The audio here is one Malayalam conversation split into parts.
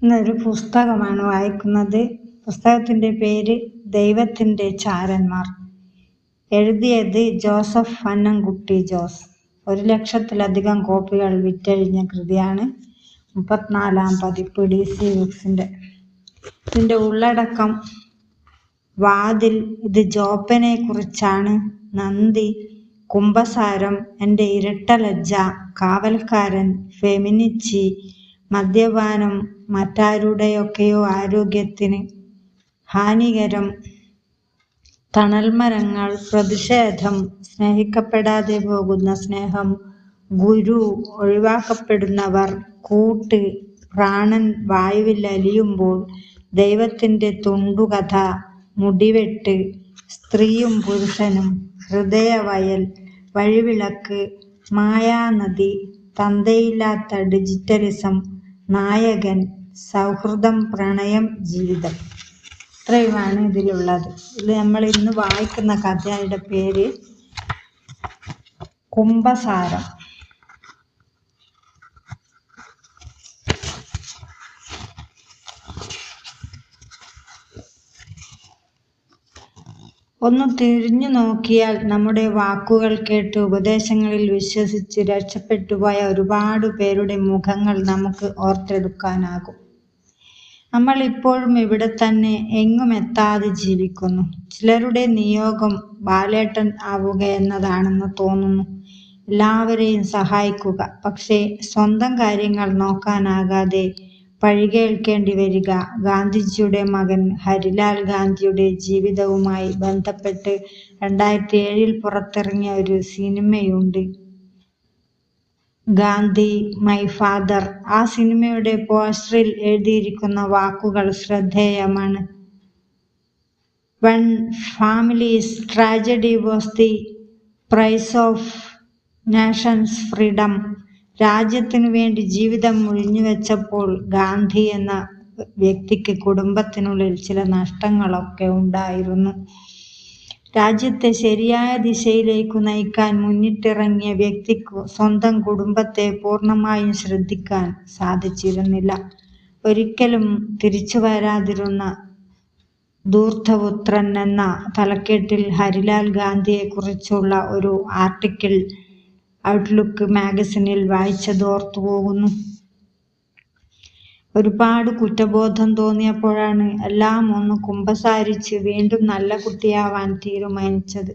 ഇന്നൊരു പുസ്തകമാണ് വായിക്കുന്നത്. പുസ്തകത്തിൻ്റെ പേര് ദൈവത്തിൻ്റെ ചാരന്മാർ. എഴുതിയത് ജോസഫ് അന്നംകുട്ടി ജോസ്. 1,00,000-ലധികം കോപ്പികൾ വിറ്റഴിഞ്ഞ കൃതിയാണ്. 34-ാം പതിപ്പ് DC ബുക്സിൻ്റെ. ഇതിൻ്റെ ഉള്ളടക്കം: വാതിൽ, ഇത് ജോപ്പനെ കുറിച്ചാണ്. നന്ദി, കുമ്പസാരം, എൻ്റെ ഇരട്ട ലജ്ജ, കാവൽക്കാരൻ, ഫെമിനിച്ചി, മദ്യപാനം, മറ്റാരുടെയൊക്കെയോ ആരോഗ്യത്തിന് ഹാനികരം, തണൽമരങ്ങൾ, പ്രതിഷേധം, സ്നേഹിക്കപ്പെടാതെ പോകുന്ന സ്നേഹം, ഗുരു, ഒഴിവാക്കപ്പെടുന്നവർ, കൂട്ട്, പ്രാണൻ വായുവിൽ അലിയുമ്പോൾ, ദൈവത്തിൻ്റെ തുണ്ടുകഥ, മുടിവെട്ട്, സ്ത്രീയും പുരുഷനും, ഹൃദയവയൽ, വഴിവിളക്ക്, മായാനദി, തന്തയില്ലാത്ത ഡിജിറ്റലിസം, നായകൻ, സൗഹൃദം, പ്രണയം, ജീവിതം. ഇത്രയുമാണ് ഇതിലുള്ളത്. ഇത് നമ്മൾ ഇന്ന് വായിക്കുന്ന കഥയുടെ പേര് കുമ്പസാരം. ഒന്ന് തിരിഞ്ഞു നോക്കിയാൽ നമ്മുടെ വാക്കുകൾ കേട്ട് ഉപദേശങ്ങളിൽ വിശ്വസിച്ച് രക്ഷപ്പെട്ടുപോയ ഒരുപാട് പേരുടെ മുഖങ്ങൾ നമുക്ക് ഓർത്തെടുക്കാനാകും. നമ്മൾ ഇപ്പോഴും ഇവിടെ തന്നെ, എങ്ങും എത്താതെ ജീവിക്കുന്നു. ചിലരുടെ നിയോഗം ബാലേട്ടൻ ആവുക എന്നതാണെന്ന് തോന്നുന്നു. എല്ലാവരെയും സഹായിക്കുക, പക്ഷേ സ്വന്തം കാര്യങ്ങൾ നോക്കാനാകാതെ പഴികേൽക്കേണ്ടി വരിക. ഗാന്ധിജിയുടെ മകൻ ഹരിലാൽ ഗാന്ധിയുടെ ജീവിതവുമായി ബന്ധപ്പെട്ട് 2007-ൽ പുറത്തിറങ്ങിയ ഒരു സിനിമയുണ്ട്, ഗാന്ധി മൈ ഫാദർ. ആ സിനിമയുടെ പോസ്റ്ററിൽ എഴുതിയിരിക്കുന്ന വാക്കുകൾ ശ്രദ്ധേയമാണ്. When family's tragedy was the price of nation's freedom. രാജ്യത്തിനു വേണ്ടി ജീവിതം ഒഴിഞ്ഞുവെച്ചപ്പോൾ ഗാന്ധി എന്ന വ്യക്തിക്ക് കുടുംബത്തിനുള്ളിൽ ചില നഷ്ടങ്ങളൊക്കെ ഉണ്ടായിരുന്നു. രാജ്യത്തെ ശരിയായ ദിശയിലേക്കു നയിക്കാൻ മുന്നിട്ടിറങ്ങിയ വ്യക്തിക്കു സ്വന്തം കുടുംബത്തെ പൂർണ്ണമായും ശ്രദ്ധിക്കാൻ സാധിച്ചിരുന്നില്ല. ഒരിക്കലും തിരിച്ചു വരാതിരുന്ന ധൂർത്തപുത്രൻ എന്ന തലക്കെട്ടിൽ ഹരിലാൽ ഗാന്ധിയെക്കുറിച്ചുള്ള ഒരു ആർട്ടിക്കിൾ ഔട്ട്ലുക്ക് മാഗസിനിൽ വായിച്ചത് ഓർത്തുപോകുന്നു. ഒരുപാട് കുറ്റബോധം തോന്നിയപ്പോഴാണ് എല്ലാം ഒന്ന് കുമ്പസാരിച്ച് വീണ്ടും നല്ല കുട്ടിയാവാൻ തീരുമാനിച്ചത്.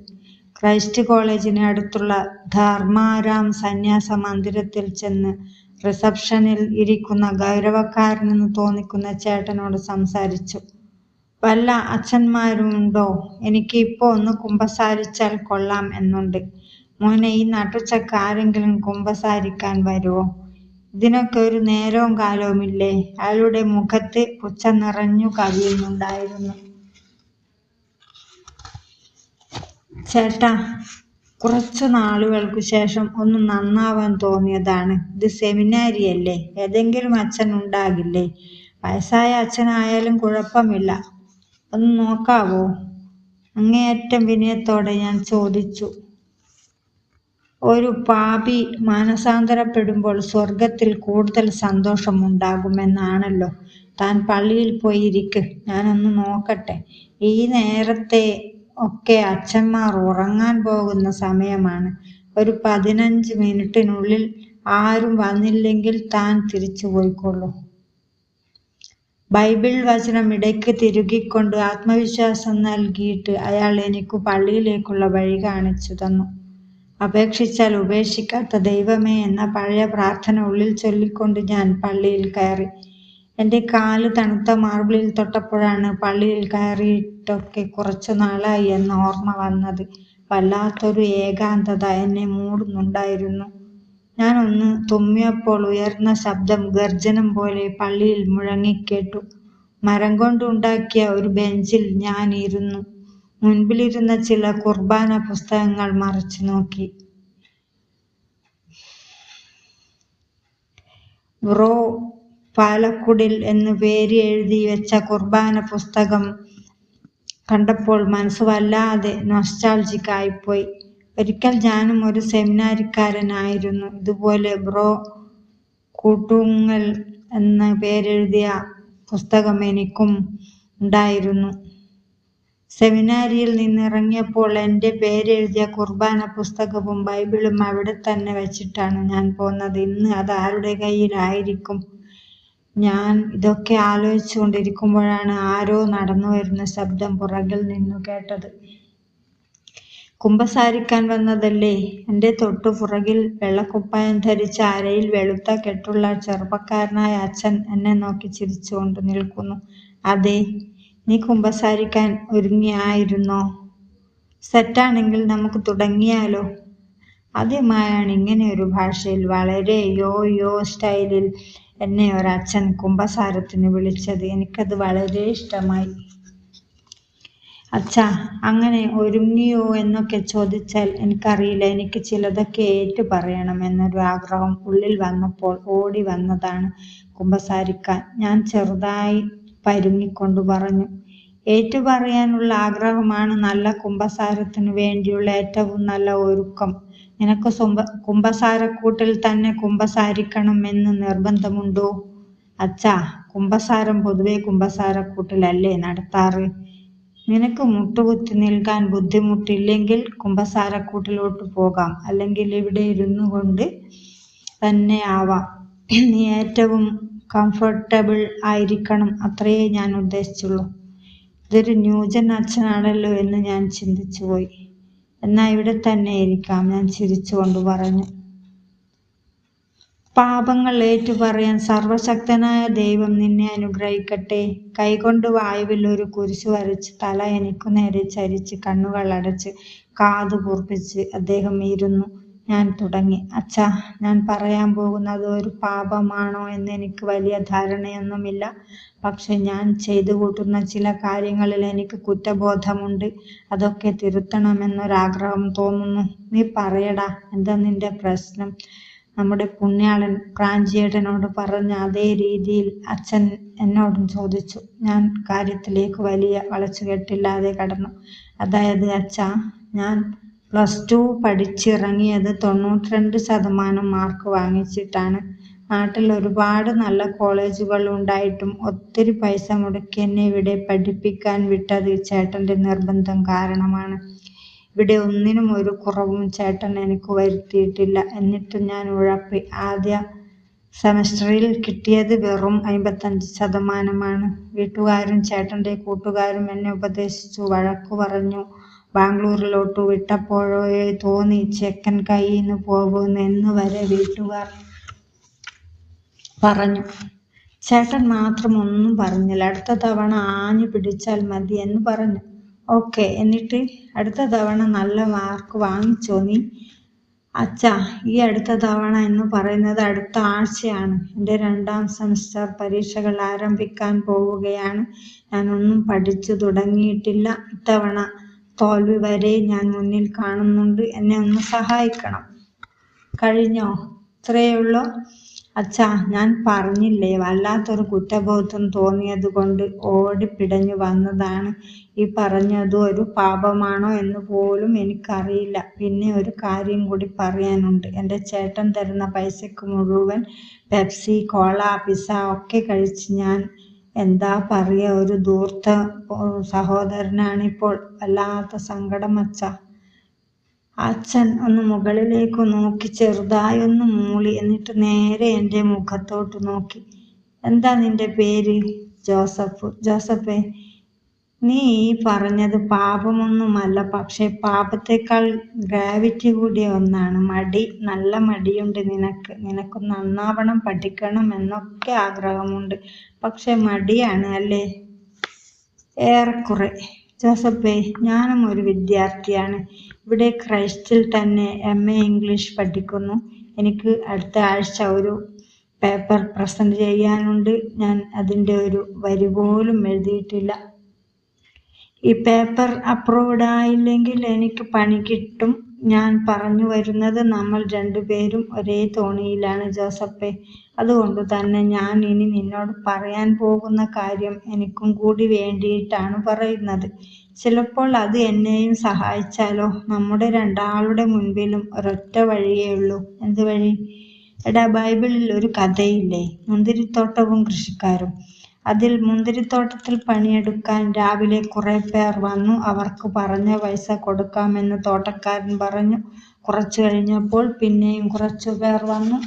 ക്രൈസ്റ്റ് കോളേജിന് അടുത്തുള്ള ധർമാരാം സന്യാസ മന്ദിരത്തിൽ ചെന്ന് റിസപ്ഷനിൽ ഇരിക്കുന്ന ഗൗരവക്കാരനെന്ന് തോന്നിക്കുന്ന ചേട്ടനോട് സംസാരിച്ചു. വല്ല അച്ഛന്മാരുണ്ടോ? എനിക്ക് ഇപ്പോൾ ഒന്ന് കുമ്പസാരിച്ചാൽ കൊള്ളാം എന്നുണ്ട്. മോനെ, ഈ നട്ടുച്ചക്ക് ആരെങ്കിലും കുമ്പസാരിക്കാൻ വരുമോ? ഇതിനൊക്കെ ഒരു നേരവും കാലവുമില്ലേ? അയാളുടെ മുഖത്ത് പുച്ഛം നിറഞ്ഞു കവിയുന്നുണ്ടായിരുന്നു. ചേട്ടാ, കുറച്ചു നാളുകൾക്കു ശേഷം ഒന്ന് നന്നാവാൻ തോന്നിയതാണ്. ഇത് സെമിനാരിയല്ലേ, ഏതെങ്കിലും അച്ഛൻ ഉണ്ടാകില്ലേ? വയസ്സായ അച്ഛനായാലും കുഴപ്പമില്ല, ഒന്ന് നോക്കാവോ? അങ്ങേയറ്റം വിനയത്തോടെ ഞാൻ ചോദിച്ചു. ഒരു പാപി മാനസാന്തരപ്പെടുമ്പോൾ സ്വർഗത്തിൽ കൂടുതൽ സന്തോഷമുണ്ടാകുമെന്നാണല്ലോ. താൻ പള്ളിയിൽ പോയി ഇരിക്ക്, ഞാനൊന്ന് നോക്കട്ടെ. ഈ നേരത്തെ ഒക്കെ അച്ഛന്മാർ ഉറങ്ങാൻ പോകുന്ന സമയമാണ്. ഒരു 15 മിനിറ്റിനുള്ളിൽ ആരും വന്നില്ലെങ്കിൽ താൻ തിരിച്ചു പോയിക്കൊള്ളൂ. ബൈബിൾ വചനം ഇടയ്ക്ക് തിരുകിക്കൊണ്ട് ആത്മവിശ്വാസം നൽകിയിട്ട് അയാൾ എനിക്കു പള്ളിയിലേക്കുള്ള വഴി കാണിച്ചു തന്നു. അപേക്ഷിച്ചാൽ ഉപേക്ഷിക്കാത്ത ദൈവമേ എന്ന പഴയ പ്രാർത്ഥന ഉള്ളിൽ ചൊല്ലിക്കൊണ്ട് ഞാൻ പള്ളിയിൽ കയറി. എൻ്റെ കാല് തണുത്ത മാർബിളിൽ തൊട്ടപ്പോഴാണ് പള്ളിയിൽ കയറിയിട്ടൊക്കെ കുറച്ചു നാളായി എന്ന ഓർമ്മ വന്നത്. വല്ലാത്തൊരു ഏകാന്തത എന്നെ മൂടുന്നുണ്ടായിരുന്നു. ഞാനൊന്ന് തുമ്മിയപ്പോൾ ഉയർന്ന ശബ്ദം ഗർജനം പോലെ പള്ളിയിൽ മുഴങ്ങിക്കേട്ടു. മരം കൊണ്ടുണ്ടാക്കിയ ഒരു ബെഞ്ചിൽ ഞാൻ ഇരുന്നു. മുൻപിലിരുന്ന ചില കുർബാന പുസ്തകങ്ങൾ മറിച്ചു നോക്കി. ബ്രോ പാലക്കുടിൽ എന്ന് പേര് എഴുതി വെച്ച കുർബാന പുസ്തകം കണ്ടപ്പോൾ മനസ്സ് വല്ലാതെ നൊസ്റ്റാൾജിക് ആയിപ്പോയി. ഒരിക്കൽ ഞാനും ഒരു സെമിനാരിക്കാരനായിരുന്നു. ഇതുപോലെ ബ്രോ കൂട്ടുങ്ങൽ എന്ന പേരെഴുതിയ പുസ്തകം എനിക്കും ഉണ്ടായിരുന്നു. സെമിനാരിയിൽ നിന്നിറങ്ങിയപ്പോൾ എൻ്റെ പേരെഴുതിയ കുർബാന പുസ്തകവും ബൈബിളും അവിടെ തന്നെ വെച്ചിട്ടാണ് ഞാൻ പോന്നത്. ഇന്ന് അത് ആരുടെ കയ്യിലായിരിക്കും? ഞാൻ ഇതൊക്കെ ആലോചിച്ചുകൊണ്ടിരിക്കുമ്പോഴാണ് ആരോ നടന്നു വരുന്ന ശബ്ദം പുറകിൽ നിന്നു കേട്ടത്. കുമ്പസാരിക്കാൻ വന്നതല്ലേ? എൻ്റെ തൊട്ടു പുറകിൽ വെള്ളക്കുപ്പായം ധരിച്ച അരയിൽ വെളുത്ത കെട്ടുള്ള ചെറുപ്പക്കാരനായ അച്ഛൻ എന്നെ നോക്കി ചിരിച്ചുകൊണ്ട് നിൽക്കുന്നു. അതെ, നീ കുമ്പസാരിക്കാൻ ഒരുങ്ങിയായിരുന്നോ? സെറ്റാണെങ്കിൽ നമുക്ക് തുടങ്ങിയാലോ? ആദ്യമായാണ് ഇങ്ങനെ ഒരു ഭാഷയിൽ വളരെ യോ സ്റ്റൈലിൽ എന്നെ ഒരച്ഛൻ കുമ്പസാരത്തിന് വിളിച്ചത്. എനിക്കത് വളരെ ഇഷ്ടമായി. അച്ഛാ, അങ്ങനെ ഒരുങ്ങിയോ എന്നൊക്കെ ചോദിച്ചാൽ എനിക്കറിയില്ല. എനിക്ക് ചിലതൊക്കെ ഏറ്റു പറയണം എന്നൊരു ആഗ്രഹം ഉള്ളിൽ വന്നപ്പോൾ ഓടി വന്നതാണ് കുമ്പസാരിക്കാൻ. ഞാൻ ചെറുതായി പരുങ്ങിക്കൊണ്ട് പറഞ്ഞു, ഏറ്റുപറയാനുള്ള ആഗ്രഹമാണ് നല്ല കുമ്പസാരത്തിനു വേണ്ടിയുള്ള ഏറ്റവും നല്ല ഒരുക്കം. നിനക്ക് കുമ്പസാരക്കൂട്ടിൽ തന്നെ കുമ്പസാരിക്കണം എന്ന് നിർബന്ധമുണ്ടോ? അച്ഛാ, കുമ്പസാരം പൊതുവെ കുമ്പസാരക്കൂട്ടിലല്ലേ നടത്താറ്? നിനക്ക് മുട്ടുകുത്തി നിൽക്കാൻ ബുദ്ധിമുട്ടില്ലെങ്കിൽ കുമ്പസാരക്കൂട്ടിലോട്ട് പോകാം, അല്ലെങ്കിൽ ഇവിടെ ഇരുന്നു കൊണ്ട് തന്നെ ആവാം. നീ ഏറ്റവും കംഫർട്ടബിൾ ആയിരിക്കണം, അത്രയേ ഞാൻ ഉദ്ദേശിച്ചുള്ളൂ. ഇതൊരു ന്യൂജൻ അച്ഛനാണല്ലോ എന്ന് ഞാൻ ചിന്തിച്ചുപോയി. എന്നാ ഇവിടെ തന്നെ ഇരിക്കാം, ഞാൻ ചിരിച്ചുകൊണ്ട് പറഞ്ഞു. പാപങ്ങൾ ഏറ്റുപറയാൻ സർവശക്തനായ ദൈവം നിന്നെ അനുഗ്രഹിക്കട്ടെ. കൈകൊണ്ട് വായുവിൽ ഒരു കുരിശു വരച്ച് തല എനിക്കു നേരെ ചരിച്ച് കണ്ണുകൾ അടച്ച് കാതു കൂർപ്പിച്ച് അദ്ദേഹം ഇരുന്നു. ഞാൻ തുടങ്ങി. അച്ഛാ, ഞാൻ പറയാൻ പോകുന്നത് ഒരു പാപമാണോ എന്ന് എനിക്ക് വലിയ ധാരണയൊന്നുമില്ല. പക്ഷെ ഞാൻ ചെയ്തു കൂട്ടുന്ന ചില കാര്യങ്ങളിൽ എനിക്ക് കുറ്റബോധമുണ്ട്. അതൊക്കെ തിരുത്തണമെന്നൊരാഗ്രഹം തോന്നുന്നു. നീ പറയടാ, എന്താ നിന്റെ പ്രശ്നം? നമ്മുടെ പുണ്യാളൻ പ്രാഞ്ചിയേട്ടനോട് പറഞ്ഞ അതേ രീതിയിൽ അച്ഛൻ എന്നോടും ചോദിച്ചു. ഞാൻ കാര്യത്തിലേക്ക് വലിയ വളച്ചുകെട്ടില്ലാതെ കടന്നു. അതായത് അച്ഛാ, ഞാൻ +2 പഠിച്ചിറങ്ങിയത് 92% മാർക്ക് വാങ്ങിച്ചിട്ടാണ്. നാട്ടിൽ ഒരുപാട് നല്ല കോളേജുകൾ ഉണ്ടായിട്ടും ഒത്തിരി പൈസ മുടക്കി എന്നെ ഇവിടെ പഠിപ്പിക്കാൻ വിട്ടത് ചേട്ടൻ്റെ നിർബന്ധം കാരണമാണ്. ഇവിടെ ഒന്നിനും ഒരു കുറവും ചേട്ടൻ എനിക്ക് വരുത്തിയിട്ടില്ല. എന്നിട്ടും ഞാൻ ഉഴപ്പി. ആദ്യ സെമസ്റ്ററിൽ കിട്ടിയത് വെറും 55%. വീട്ടുകാരും ചേട്ടൻ്റെ കൂട്ടുകാരും എന്നെ ഉപദേശിച്ചു, വഴക്കു പറഞ്ഞു. ബാംഗ്ലൂരിലോട്ട് വിട്ടപ്പോഴോ തോന്നി ചെക്കൻ കയ്യിന്ന് പോകുമെന്ന് എന്ന് വരെ വീട്ടുകാർ പറഞ്ഞു. ചേട്ടൻ മാത്രം ഒന്നും പറഞ്ഞില്ല. അടുത്ത തവണ ആഞ്ഞു പിടിച്ചാൽ മതി എന്ന് പറഞ്ഞു. ഓക്കെ, എന്നിട്ട് അടുത്ത തവണ നല്ല മാർക്ക് വാങ്ങിച്ചോ നീ? അച്ഛാ, ഈ അടുത്ത തവണ എന്ന് പറയുന്നത് അടുത്ത ആഴ്ചയാണ്. എൻ്റെ 2ാം സെമസ്റ്റർ പരീക്ഷകൾ ആരംഭിക്കാൻ പോവുകയാണ്. ഞാനൊന്നും പഠിച്ചു തുടങ്ങിയിട്ടില്ല. ഇത്തവണ തോൽവി വരെ ഞാൻ മുന്നിൽ കാണുന്നുണ്ട്. എന്നെ ഒന്ന് സഹായിക്കണം. കഴിഞ്ഞോ? ഇത്രയേ ഉള്ളൂ? അച്ഛാ, ഞാൻ പറഞ്ഞില്ലേ, വല്ലാത്തൊരു കുറ്റബോധം തോന്നിയത് കൊണ്ട് ഓടിപ്പിടഞ്ഞു വന്നതാണ്. ഈ പറഞ്ഞത് ഒരു പാപമാണോ എന്ന് പോലും എനിക്കറിയില്ല. പിന്നെ ഒരു കാര്യം കൂടി പറയാനുണ്ട്. എൻ്റെ ചേട്ടൻ തരുന്ന പൈസക്ക് മുഴുവൻ പെപ്സി, കോള, പിസ്സ ഒക്കെ കഴിച്ച് ഞാൻ എന്താ പറയുക, ഒരു ധൂർത്ത സഹോദരനാണിപ്പോൾ. വല്ലാത്ത സങ്കടം അച്ഛാ. അച്ഛൻ ഒന്ന് മുകളിലേക്ക് നോക്കി ചെറുതായൊന്ന് മൂളി. എന്നിട്ട് നേരെ എൻ്റെ മുഖത്തോട്ട് നോക്കി. എന്താ നിന്റെ പേര്? ജോസഫ്. ജോസഫേ, നീ ഈ പറഞ്ഞത് പാപമൊന്നുമല്ല, പക്ഷെ പാപത്തേക്കാൾ ഗ്രാവിറ്റി കൂടിയ ഒന്നാണ്. മടി. നല്ല മടിയുണ്ട് നിനക്ക്. നിനക്ക് നന്നാവണം, പഠിക്കണം എന്നൊക്കെ ആഗ്രഹമുണ്ട്. പക്ഷെ മടിയാണ് അല്ലേ? ഏറെക്കുറെ. ജോസഫേ, ഞാനും ഒരു വിദ്യാർത്ഥിയാണ്. ഇവിടെ ക്രൈസ്റ്റിൽ തന്നെ MA ഇംഗ്ലീഷ് പഠിക്കുന്നു. എനിക്ക് അടുത്ത ആഴ്ച ഒരു പേപ്പർ പ്രസന്റ് ചെയ്യാനുണ്ട്. ഞാൻ അതിൻ്റെ ഒരു വരി പോലും എഴുതിയിട്ടില്ല. ഈ പേപ്പർ അപ്രൂവ്ഡ് ആയില്ലെങ്കിൽ എനിക്ക് പണി കിട്ടും. ഞാൻ പറഞ്ഞു വരുന്നത്, നമ്മൾ 2 പേരും ഒരേ തോണിയിലാണ് ജോസഫേ. അതുകൊണ്ട് തന്നെ ഞാൻ ഇനി നിന്നോട് പറയാൻ പോകുന്ന കാര്യം എനിക്കും കൂടി വേണ്ടിയിട്ടാണ് പറയുന്നത്. ചിലപ്പോൾ അത് എന്നെയും സഹായിച്ചാലോ? നമ്മുടെ 2 ആളുടെ മുൻപിലും ഒരൊറ്റ വഴിയേ ഉള്ളൂ. എന്ത് വഴി? എടാ, ബൈബിളിൽ ഒരു കഥയില്ലേ, മുന്തിരിത്തോട്ടവും കൃഷിക്കാരും? അതിൽ മുന്തിരിത്തോട്ടത്തിൽ പണിയെടുക്കാൻ രാവിലെ കുറെ പേർ വന്നു. അവർക്ക് പറഞ്ഞ പൈസ കൊടുക്കാമെന്ന് തോട്ടക്കാരൻ പറഞ്ഞു. കുറച്ചു കഴിഞ്ഞപ്പോൾ പിന്നെയും കുറച്ചു പേർ വന്നു.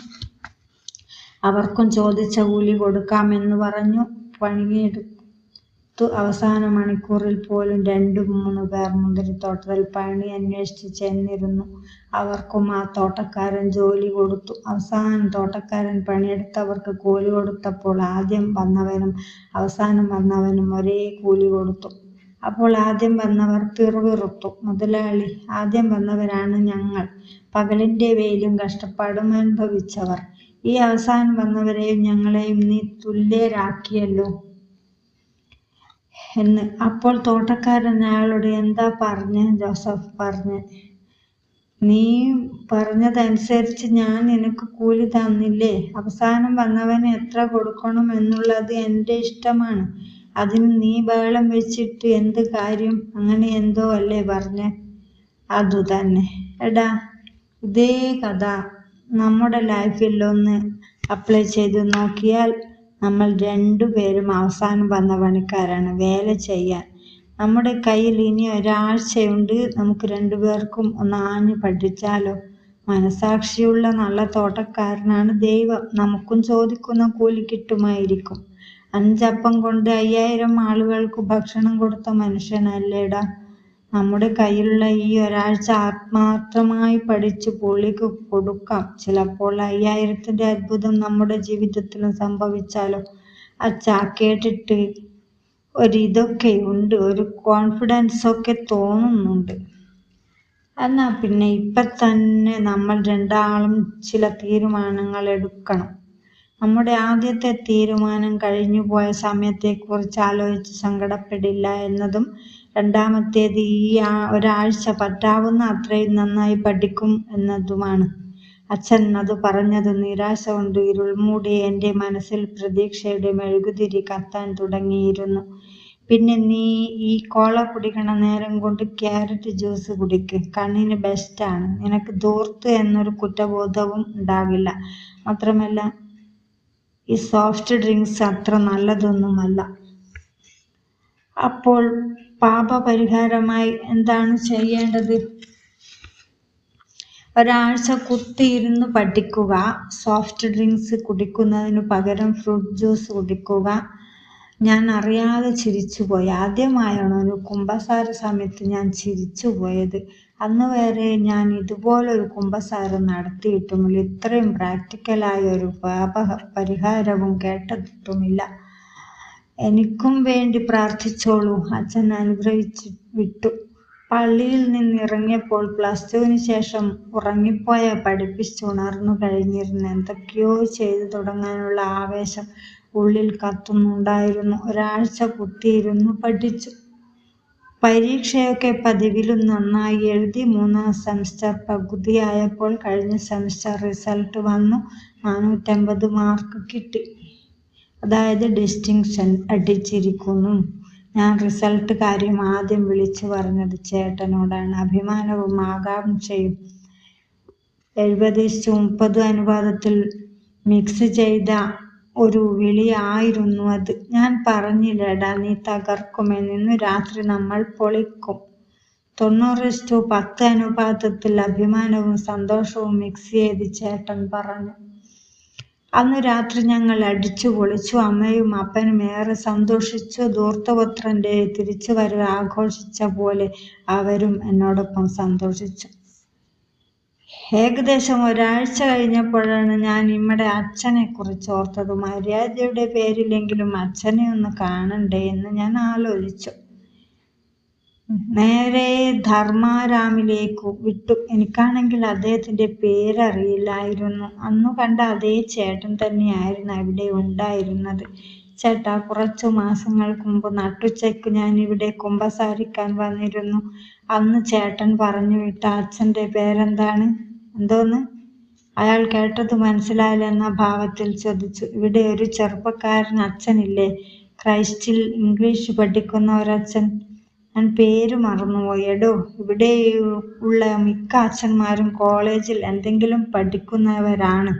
അവർക്കും ചോദിച്ച കൂലി കൊടുക്കാമെന്ന് പറഞ്ഞു. പണിയെടുത്തു. അവസാന മണിക്കൂറിൽ പോലും 2-3 പേർ മുന്തിരിത്തോട്ടത്തിൽ പണി അന്വേഷിച്ച് ചെന്നിരുന്നു. അവർക്കും ആ തോട്ടക്കാരൻ ജോലി കൊടുത്തു. അവസാനം തോട്ടക്കാരൻ പണിയെടുത്തവർക്ക് കൂലി കൊടുത്തപ്പോൾ ആദ്യം വന്നവനും അവസാനം വന്നവനും ഒരേ കൂലി കൊടുത്തു. അപ്പോൾ ആദ്യം വന്നവർ പിറുപിറുത്തു. മുതലാളി, ആദ്യം വന്നവരാണ് ഞങ്ങൾ. പകലിന്റെ വെയിലും കഷ്ടപ്പാടും അനുഭവിച്ചവർ. ഈ അവസാനം വന്നവരെയും ഞങ്ങളെയും നീ തുല്യരാക്കിയല്ലോ എന്ന്. അപ്പോൾ തോട്ടക്കാരൻ അയാളോട്, എന്താ പറഞ്ഞ് ജോസഫ്? പറഞ്ഞ്, നീ പറഞ്ഞതനുസരിച്ച് ഞാൻ നിനക്ക് കൂലി തന്നില്ലേ? അവസാനം വന്നവന് എത്ര കൊടുക്കണം എന്നുള്ളത് എൻ്റെ ഇഷ്ടമാണ്. അതിന് നീ ബഹളം വെച്ചിട്ട് എന്ത് കാര്യം? അങ്ങനെ എന്തോ അല്ലേ പറഞ്ഞേ? അതു തന്നെ. എടാ, ഇതേ കഥ നമ്മുടെ ലൈഫിൽ ഒന്ന് അപ്ലൈ ചെയ്ത് നോക്കിയാൽ നമ്മൾ 2 പേരും അവസാനം വന്ന പണിക്കാരാണ്. വേല ചെയ്യാൻ നമ്മുടെ കയ്യിൽ ഇനി ഒരാഴ്ചയുണ്ട്. നമുക്ക് 2 പേർക്കും ഒന്ന് ആഞ്ഞു പഠിച്ചാലോ? മനസാക്ഷിയുള്ള നല്ല തോട്ടക്കാരനാണ് ദൈവം. നമുക്കും ചോദിക്കുന്ന കൂലി കിട്ടുമായിരിക്കും. 5 അപ്പം കൊണ്ട് 5000 ആളുകൾക്ക് ഭക്ഷണം കൊടുത്ത മനുഷ്യനല്ലേടാ. നമ്മുടെ കയ്യിലുള്ള ഈ ഒരാഴ്ച ആത്മാർത്ഥമായി പഠിച്ച് പുള്ളിക്ക് കൊടുക്കാം. ചിലപ്പോൾ 5000ന്റെ അത്ഭുതം നമ്മുടെ ജീവിതത്തിലും സംഭവിച്ചാലോ? അച്ഛാ, കേട്ടിട്ട് ഇതൊക്കെ ഉണ്ട്, ഒരു കോൺഫിഡൻസ് ഒക്കെ തോന്നുന്നുണ്ട്. എന്നാ പിന്നെ ഇപ്പം തന്നെ നമ്മൾ 2 ആളും ചില തീരുമാനങ്ങൾ എടുക്കണം. നമ്മുടെ ആദ്യത്തെ തീരുമാനം കഴിഞ്ഞുപോയ സമയത്തെക്കുറിച്ച് ആലോചിച്ച് സങ്കടപ്പെടില്ല എന്നതും, രണ്ടാമത്തേത് ഈ ഒരാഴ്ച പറ്റാവുന്ന അത്രയും നന്നായി പഠിക്കും എന്നതുമാണ്. അച്ഛൻ അത് പറഞ്ഞത് നിരാശ കൊണ്ട് ഇരുൾ മൂടി എൻ്റെ മനസ്സിൽ പ്രതീക്ഷയുടെ മെഴുകുതിരി കത്താൻ തുടങ്ങിയിരുന്നു. പിന്നെ നീ ഈ കോള കുടിക്കണ നേരം കൊണ്ട് ക്യാരറ്റ് ജ്യൂസ് കുടിക്ക്. കണ്ണിന് ബെസ്റ്റാണ്. നിനക്ക് ധൂർത്ത് എന്നൊരു കുറ്റബോധവും ഉണ്ടാകില്ല. മാത്രമല്ല ഈ സോഫ്റ്റ് ഡ്രിങ്ക്സ് അത്ര നല്ലതൊന്നുമല്ല. അപ്പോൾ പാപപരിഹാരമായി എന്താണ് ചെയ്യേണ്ടത്? ഒരാഴ്ച കുത്തിയിരുന്ന് പഠിക്കുക. സോഫ്റ്റ് ഡ്രിങ്ക്സ് കുടിക്കുന്നതിനു പകരം ഫ്രൂട്ട് ജ്യൂസ് കുടിക്കുക. ഞാൻ അറിയാതെ ചിരിച്ചുപോയി. ആദ്യമായാണ് ഒരു കുമ്പസാര സമയത്ത് ഞാൻ ചിരിച്ചുപോയത്. അന്ന് വരെ ഞാൻ ഇതുപോലൊരു കുമ്പസാരം നടത്തിയിട്ടുമില്ല. ഇത്രയും പ്രാക്ടിക്കലായ ഒരു പാപപരിഹാരവും കേട്ടിട്ടുമില്ല. എനിക്കും വേണ്ടി പ്രാർത്ഥിച്ചോളൂ. അച്ഛൻ അനുഗ്രഹിച്ചു വിട്ടു. പള്ളിയിൽ നിന്നിറങ്ങിയപ്പോൾ +2-ന് ശേഷം ഉറങ്ങിപ്പോയ പഠിപ്പിച്ചുണർന്നു കഴിഞ്ഞിരുന്നു. എന്തൊക്കെയോ ചെയ്തു തുടങ്ങാനുള്ള ആവേശം ഉള്ളിൽ കത്തുന്നുണ്ടായിരുന്നു. ഒരാഴ്ച കുത്തിയിരുന്നു പഠിച്ചു. പരീക്ഷയൊക്കെ പതിവിലും നന്നായി എഴുതി. 3ാം സെമസ്റ്റർ പകുതിയായപ്പോൾ കഴിഞ്ഞ സെമസ്റ്റർ റിസൾട്ട് വന്നു. 450 മാർക്ക് കിട്ടി. അതായത് ഡിസ്റ്റിങ്ഷൻ അടിച്ചിരിക്കുന്നു. ഞാൻ റിസൾട്ട് കാര്യം ആദ്യം വിളിച്ചു പറഞ്ഞത് ചേട്ടനോടാണ്. അഭിമാനവും ആകാംക്ഷയും 70:30 അനുപാതത്തിൽ മിക്സ് ചെയ്ത ഒരു വിളിയായിരുന്നു അത്. ഞാൻ പറഞ്ഞില്ലേടാ, നീ തകർക്കുമെന്ന്. ഇന്ന് രാത്രി നമ്മൾ പൊളിക്കും. 90:10 അനുപാതത്തിൽ അഭിമാനവും സന്തോഷവും മിക്സ് ചെയ്ത് ചേട്ടൻ പറഞ്ഞു. അന്ന് രാത്രി ഞങ്ങൾ അടിച്ചു പൊളിച്ചു. അമ്മയും അപ്പനും ഏറെ സന്തോഷിച്ചു. ധൂർത്തപുത്രന്റെ തിരിച്ചുവരവ് ആഘോഷിച്ച പോലെ അവരും എന്നോടൊപ്പം സന്തോഷിച്ചു. ഏകദേശം ഒരാഴ്ച കഴിഞ്ഞപ്പോഴാണ് ഞാൻ നമ്മുടെ അച്ഛനെ കുറിച്ച് ഓർത്തത്. മര്യാദയുടെ പേരിലെങ്കിലും അച്ഛനെ ഒന്ന് കാണണ്ടേ എന്ന് ഞാൻ ആലോചിച്ചു. നേരെ ധർമാരാമിലേക്ക് വിട്ടു. എനിക്കാണെങ്കിൽ അദ്ദേഹത്തിന്റെ പേരറിയില്ലായിരുന്നു. അന്നു കണ്ട അതേ ചേട്ടൻ തന്നെയായിരുന്നു അവിടെ ഉണ്ടായിരുന്നത്. ചേട്ടാ, കുറച്ചു മാസങ്ങൾക്ക് മുമ്പ് നട്ടുച്ചയ്ക്ക് ഞാൻ ഇവിടെ കുമ്പസാരിക്കാൻ വന്നിരുന്നു. അന്ന് ചേട്ടൻ പറഞ്ഞു വിട്ട അച്ഛന്റെ പേരെന്താണ്? എന്തോന്ന്? അയാൾ കേട്ടത് മനസ്സിലായില്ലെന്ന ഭാവത്തിൽ ചോദിച്ചു. ഇവിടെ ഒരു ചെറുപ്പക്കാരൻ അച്ഛനില്ലേ? ക്രൈസ്റ്റിൽ ഇംഗ്ലീഷ് പഠിക്കുന്ന ഒരച്ഛൻ. ഞാൻ പേര് മറന്നുപോയി. എടോ, ഇവിടെ ഉള്ള മിക്ക അച്ഛന്മാരും കോളേജിൽ എന്തെങ്കിലും പഠിക്കുന്നവരാണ്.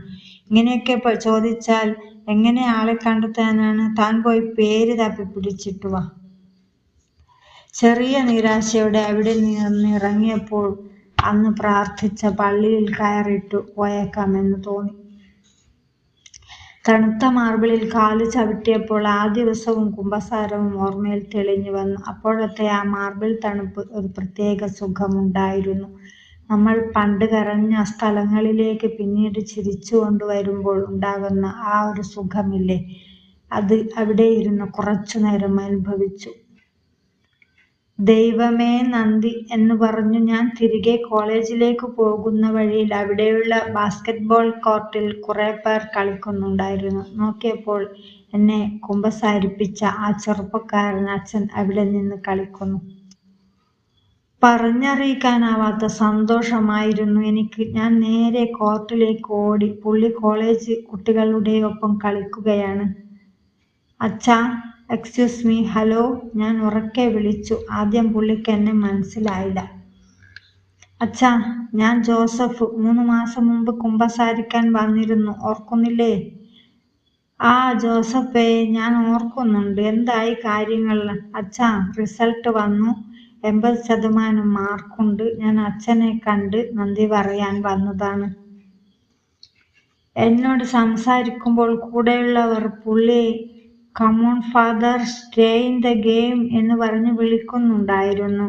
ഇങ്ങനെയൊക്കെ ചോദിച്ചാൽ എങ്ങനെ ആളെ കണ്ടെത്താനാണ്? താൻ പോയി പേര് തപ്പി പിടിച്ചിട്ട് വാ. ചെറിയ നിരാശയോടെ അവിടെ നിന്നിറങ്ങിയപ്പോൾ അന്ന് പ്രാർത്ഥിച്ച പള്ളിയിൽ കയറിയിട്ടു പോയേക്കാമെന്ന് തോന്നി. തണുത്ത മാർബിളിൽ കാല് ചവിട്ടിയപ്പോൾ ആ ദിവസവും കുമ്പസാരവും ഓർമ്മയിൽ തെളിഞ്ഞു വന്നു. അപ്പോഴത്തെ ആ മാർബിൾ തണുപ്പ് ഒരു പ്രത്യേക സുഖമുണ്ടായിരുന്നു. നമ്മൾ പണ്ട് കരഞ്ഞ സ്ഥലങ്ങളിലേക്ക് പിന്നീട് ചിരിച്ചുകൊണ്ട് വരുമ്പോൾ ഉണ്ടാകുന്ന ആ ഒരു സുഖമില്ലേ, അത് അവിടെ ഇരുന്ന് കുറച്ചു നേരം അനുഭവിച്ചു. ദൈവമേ നന്ദി എന്ന് പറഞ്ഞു ഞാൻ തിരികെ കോളേജിലേക്ക് പോകുന്ന വഴിയിൽ അവിടെയുള്ള ബാസ്കറ്റ്ബോൾ കോർട്ടിൽ കുറെ പേർ കളിക്കുന്നുണ്ടായിരുന്നു. നോക്കിയപ്പോൾ എന്നെ കുമ്പസാരിപ്പിച്ച ആ ചെറുപ്പക്കാരൻ അച്ഛൻ അവിടെ നിന്ന് കളിക്കുന്നു. പറഞ്ഞറിയിക്കാനാവാത്ത സന്തോഷമായിരുന്നു എനിക്ക്. ഞാൻ നേരെ കോർട്ടിലേക്ക് ഓടി. പുള്ളി കോളേജ് കുട്ടികളുടെ ഒപ്പം കളിക്കുകയാണ്. അച്ഛാ, എക്സ്ക്യൂസ് മീ, ഹലോ, ഞാൻ ഉറക്കെ വിളിച്ചു. ആദ്യം പുള്ളിക്ക് എന്നെ മനസ്സിലായില്ല. അച്ഛാ, ഞാൻ ജോസഫ്. 3 മാസം മുമ്പ് കുമ്പസാരിക്കാൻ വന്നിരുന്നു, ഓർക്കുന്നില്ലേ? ആ ജോസഫേ, ഞാൻ ഓർക്കുന്നുണ്ട്. എന്തായി കാര്യങ്ങൾ? അച്ഛാ, റിസൾട്ട് വന്നു. 80% മാർക്കുണ്ട്. ഞാൻ അച്ഛനെ കണ്ട് നന്ദി പറയാൻ വന്നതാണ്. എന്നോട് സംസാരിക്കുമ്പോൾ കൂടെയുള്ളവർ പുള്ളിയെ come on father, stay in the game എന്ന് പറഞ്ഞ് വിളിക്കുന്നുണ്ടായിരുന്നു.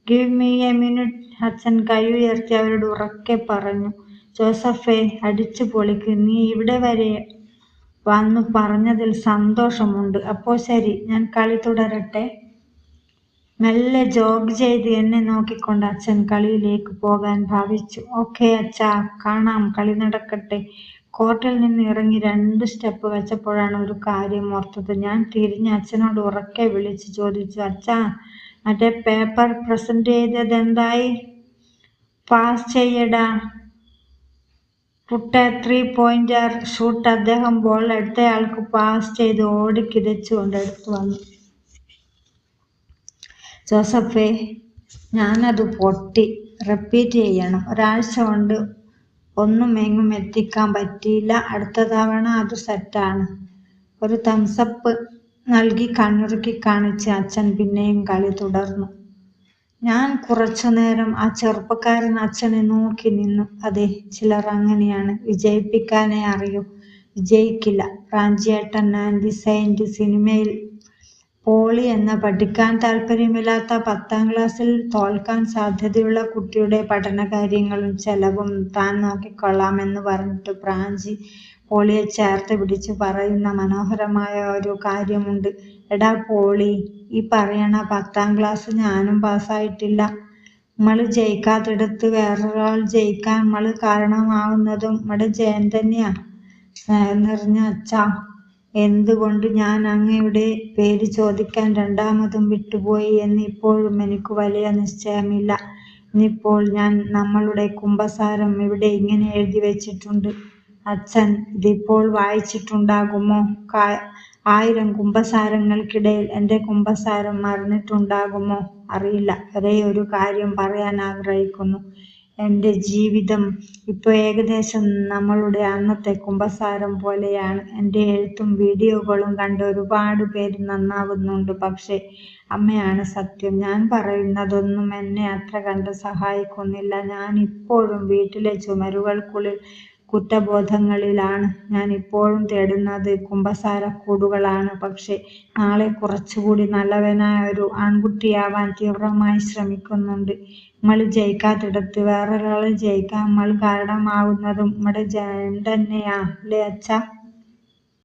ഗിവ് മീ എ മിനിറ്റ്, അച്ഛൻ കൈ ഉയർത്തി അവരോട് ഉറക്കെ പറഞ്ഞു. ജോസഫേ, അടിച്ചു പൊളിക്ക്. നീ ഇവിടെ വരെ വന്നു പറഞ്ഞതിൽ സന്തോഷമുണ്ട്. അപ്പോൾ ശരി, ഞാൻ കളി തുടരട്ടെ. മെല്ലെ ജോഗ് ചെയ്ത് എന്നെ നോക്കിക്കൊണ്ട് അച്ഛൻ കളിയിലേക്ക് പോകാൻ ഭാവിച്ചു. ഓക്കേ അച്ഛാ, കാണാം, കളി നടക്കട്ടെ. കോർട്ടിൽ നിന്ന് ഇറങ്ങി 2 സ്റ്റെപ്പ് വെച്ചപ്പോഴാണ് ഒരു കാര്യം ഓർത്തത്. ഞാൻ തിരിഞ്ഞ് അച്ഛനോട് ഉറക്കെ വിളിച്ച് ചോദിച്ചു, അച്ഛാ, മറ്റേ പേപ്പർ പ്രസന്റ് ചെയ്തത് എന്തായി? പാസ് ചെയ്യടാ. Put 3-pointer shoot. അദ്ദേഹം ബോൾ എടുത്തയാൾക്ക് പാസ് ചെയ്ത് ഓടി കിതച്ചുകൊണ്ട് എടുത്തു വന്നു. ജോസഫേ, ഞാനത് പൊട്ടി. റിപ്പീറ്റ് ചെയ്യണം. ഒരാഴ്ച കൊണ്ട് ഒന്നും എങ്ങും എത്തിക്കാൻ പറ്റിയില്ല. അടുത്ത തവണ അത് സെറ്റാണ്. ഒരു തംസപ്പ് നൽകി കണ്ണുറുക്കി കാണിച്ച് അച്ഛൻ പിന്നെയും കളി തുടർന്നു. ഞാൻ കുറച്ചുനേരം ആ ചെറുപ്പക്കാരൻ അച്ഛനെ നോക്കി നിന്നു. അതെ, ചിലർ അങ്ങനെയാണ്. വിജയിപ്പിക്കാനേ അറിയൂ, വിജയിക്കില്ല. പ്രാഞ്ചിയേട്ടൻ ആൻഡ് സെയിന്റ് സിനിമയിൽ പോളി എന്ന പഠിക്കാൻ താല്പര്യമില്ലാത്ത 10ാം ക്ലാസ്സിൽ തോൽക്കാൻ സാധ്യതയുള്ള കുട്ടിയുടെ പഠനകാര്യങ്ങളും ചെലവും താൻ നോക്കിക്കൊള്ളാമെന്ന് പറഞ്ഞിട്ട് പ്രാഞ്ചി പോളിയെ ചേർത്ത് പിടിച്ച് പറയുന്ന മനോഹരമായ ഒരു കാര്യമുണ്ട്. എടാ പോളി, ഈ പറയണ 10ാം ക്ലാസ് ഞാനും പാസ്സായിട്ടില്ല. നമ്മള് ജയിക്കാത്തിടത്ത് വേറൊരാൾ ജയിക്കാൻ നമ്മള് കാരണമാവുന്നതും നമ്മുടെ ജയം തന്നെയാ. സ്നേഹം നിറഞ്ഞ അച്ഛാ, എന്തുകൊണ്ട് ഞാൻ അങ്ങയുടെ പേര് ചോദിക്കാൻ രണ്ടാമതും വിട്ടുപോയി എന്ന് ഇപ്പോഴും എനിക്ക് വലിയ നിശ്ചയമില്ല. ഇന്നിപ്പോൾ ഞാൻ നമ്മളുടെ കുമ്പസാരം ഇവിടെ ഇങ്ങനെ എഴുതി വെച്ചിട്ടുണ്ട്. അച്ഛൻ ഇതിപ്പോൾ വായിച്ചിട്ടുണ്ടാകുമോ? 1000 കുമ്പസാരങ്ങൾക്കിടയിൽ എൻ്റെ കുമ്പസാരം മറന്നിട്ടുണ്ടാകുമോ? അറിയില്ല. ഒരേ ഒരു കാര്യം പറയാൻ ആഗ്രഹിക്കുന്നു. എൻ്റെ ജീവിതം ഇപ്പോൾ ഏകദേശം നമ്മളുടെ അന്നത്തെ കുമ്പസാരം പോലെയാണ്. എൻ്റെ എഴുത്തും വീഡിയോകളും കണ്ട് ഒരുപാട് പേര് നന്നാവുന്നുണ്ട്. പക്ഷേ അമ്മയാണ് സത്യം. ഞാൻ പറയുന്നതൊന്നും എന്നെ അത്ര കണ്ട് സഹായിക്കുന്നില്ല. ഞാൻ ഇപ്പോഴും വീട്ടിലെ ചുമരുകൾക്കുള്ളിൽ കുറ്റബോധങ്ങളിലാണ്. ഞാൻ ഇപ്പോഴും തേടുന്നത് കുമ്പസാരക്കൂടുകളാണ്. പക്ഷേ നാളെ കുറച്ചുകൂടി നല്ലവനായ ഒരു ആൺകുട്ടിയാവാൻ തീവ്രമായി ശ്രമിക്കുന്നുണ്ട്. നമ്മൾ ജയിക്കാത്തിടത്ത് വേറൊരാൾ ജയിക്കാൻ നമ്മൾ കാരണമാവുന്നതും നമ്മുടെ ജയം തന്നെയാ, അല്ലേ അച്ഛാ?